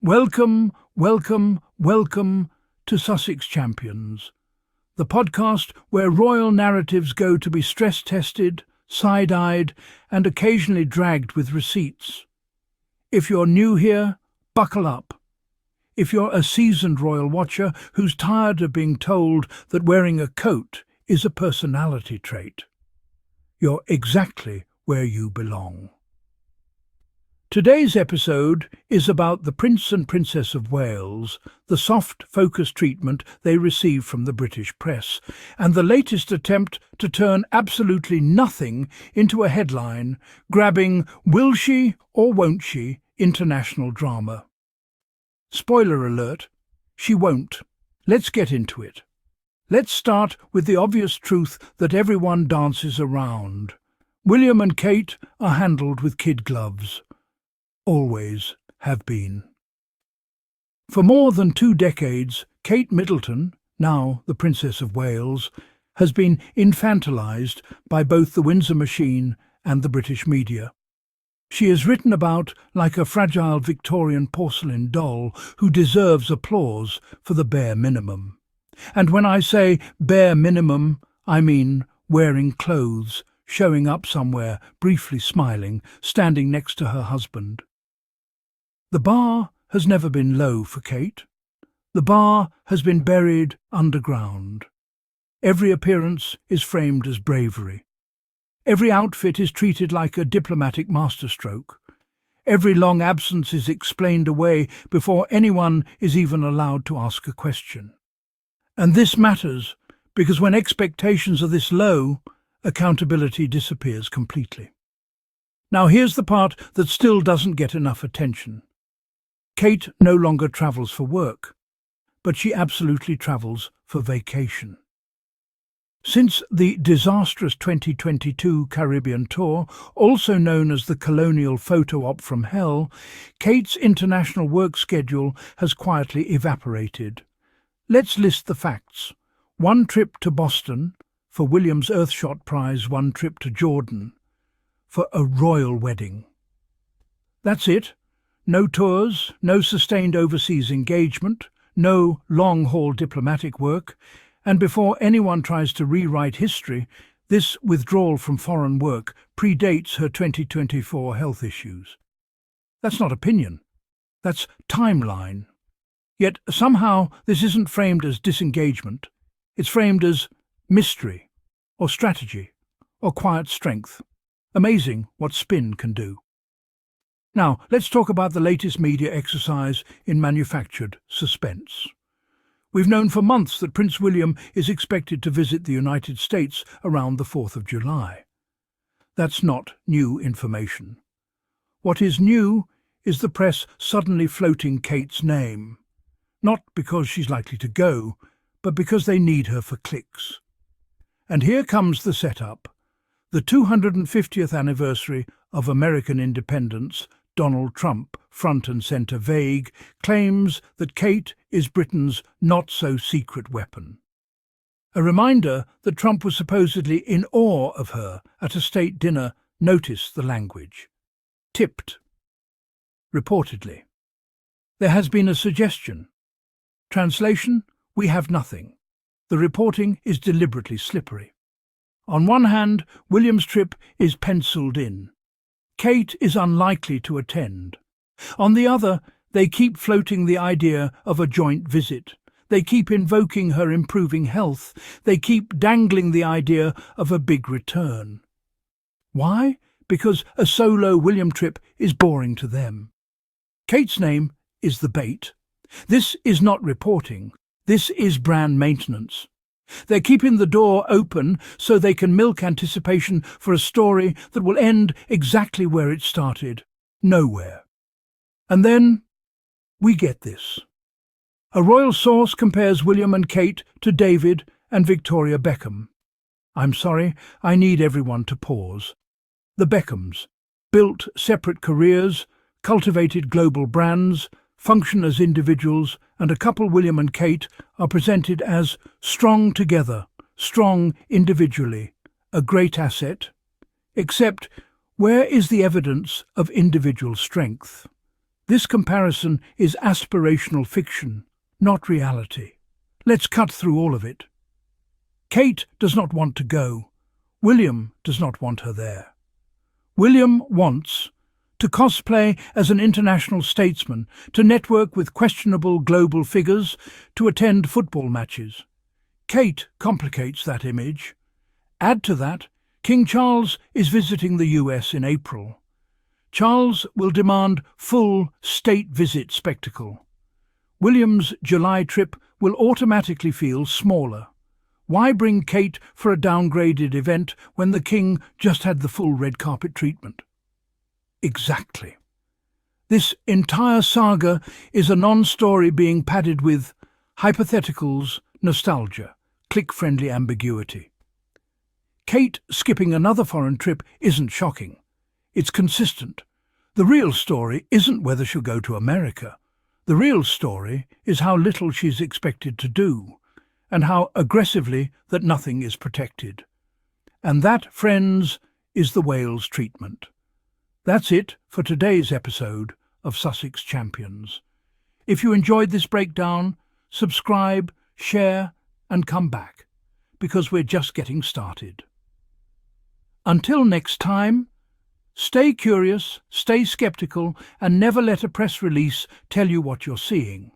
Welcome, welcome, welcome to Sussex Champions, the podcast where royal narratives go to be stress-tested, side-eyed, and occasionally dragged with receipts. If you're new here, buckle up. If you're a seasoned royal watcher who's tired of being told that wearing a coat is a personality trait, you're exactly where you belong. Today's episode is about the Prince and Princess of Wales, the soft, focused treatment they receive from the British press, and the latest attempt to turn absolutely nothing into a headline, grabbing "Will she or won't she?" international drama. Spoiler alert, she won't. Let's get into it. Let's start with the obvious truth that everyone dances around. William and Kate are handled with kid gloves. Always have been. For more than 2 decades, Kate Middleton, now the Princess of Wales, has been infantilized by both the Windsor machine and the British media. She is written about like a fragile Victorian porcelain doll who deserves applause for the bare minimum. And when I say bare minimum, I mean wearing clothes, showing up somewhere, briefly smiling, standing next to her husband. The bar has never been low for Kate. The bar has been buried underground. Every appearance is framed as bravery. Every outfit is treated like a diplomatic masterstroke. Every long absence is explained away before anyone is even allowed to ask a question. And this matters because when expectations are this low, accountability disappears completely. Now here's the part that still doesn't get enough attention. Kate no longer travels for work, but she absolutely travels for vacation. Since the disastrous 2022 Caribbean tour, also known as the Colonial Photo Op from Hell, Kate's international work schedule has quietly evaporated. Let's list the facts. 1 trip to Boston, for William's Earthshot Prize, 1 trip to Jordan, for a royal wedding. That's it. No tours, no sustained overseas engagement, no long-haul diplomatic work, and before anyone tries to rewrite history, this withdrawal from foreign work predates her 2024 health issues. That's not opinion. That's timeline. Yet somehow this isn't framed as disengagement. It's framed as mystery, or strategy, or quiet strength. Amazing what spin can do. Now, let's talk about the latest media exercise in manufactured suspense. We've known for months that Prince William is expected to visit the United States around the 4th of July. That's not new information. What is new is the press suddenly floating Kate's name. Not because she's likely to go, but because they need her for clicks. And here comes the setup. The 250th anniversary of American independence, Donald Trump, front and centre vague, claims that Kate is Britain's not-so-secret weapon. A reminder that Trump was supposedly in awe of her at a state dinner. Notice the language. Tipped. Reportedly. There has been a suggestion. Translation: we have nothing. The reporting is deliberately slippery. On one hand, William's trip is penciled in. Kate is unlikely to attend. On the other, they keep floating the idea of a joint visit. They keep invoking her improving health. They keep dangling the idea of a big return. Why? Because a solo William trip is boring to them. Kate's name is the bait. This is not reporting. This is brand maintenance. They're keeping the door open so they can milk anticipation for a story that will end exactly where it started, nowhere. And then we get this. A royal source compares William and Kate to David and Victoria Beckham. I'm sorry, I need everyone to pause. The Beckhams built separate careers, cultivated global brands, function as individuals, and a couple, William and Kate, are presented as strong together, strong individually, a great asset. Except, where is the evidence of individual strength? This comparison is aspirational fiction, not reality. Let's cut through all of it. Kate does not want to go. William does not want her there. William wants to cosplay as an international statesman, to network with questionable global figures, to attend football matches. Kate complicates that image. Add to that, King Charles is visiting the US in April. Charles will demand full state visit spectacle. William's July trip will automatically feel smaller. Why bring Kate for a downgraded event when the King just had the full red carpet treatment? Exactly. This entire saga is a non-story being padded with hypotheticals, nostalgia, click-friendly ambiguity. Kate skipping another foreign trip isn't shocking. It's consistent. The real story isn't whether she'll go to America. The real story is how little she's expected to do, and how aggressively that nothing is protected. And that, friends, is the Wales treatment. That's it for today's episode of Sussex Champions. If you enjoyed this breakdown, subscribe, share, and come back, because we're just getting started. Until next time, stay curious, stay skeptical, and never let a press release tell you what you're seeing.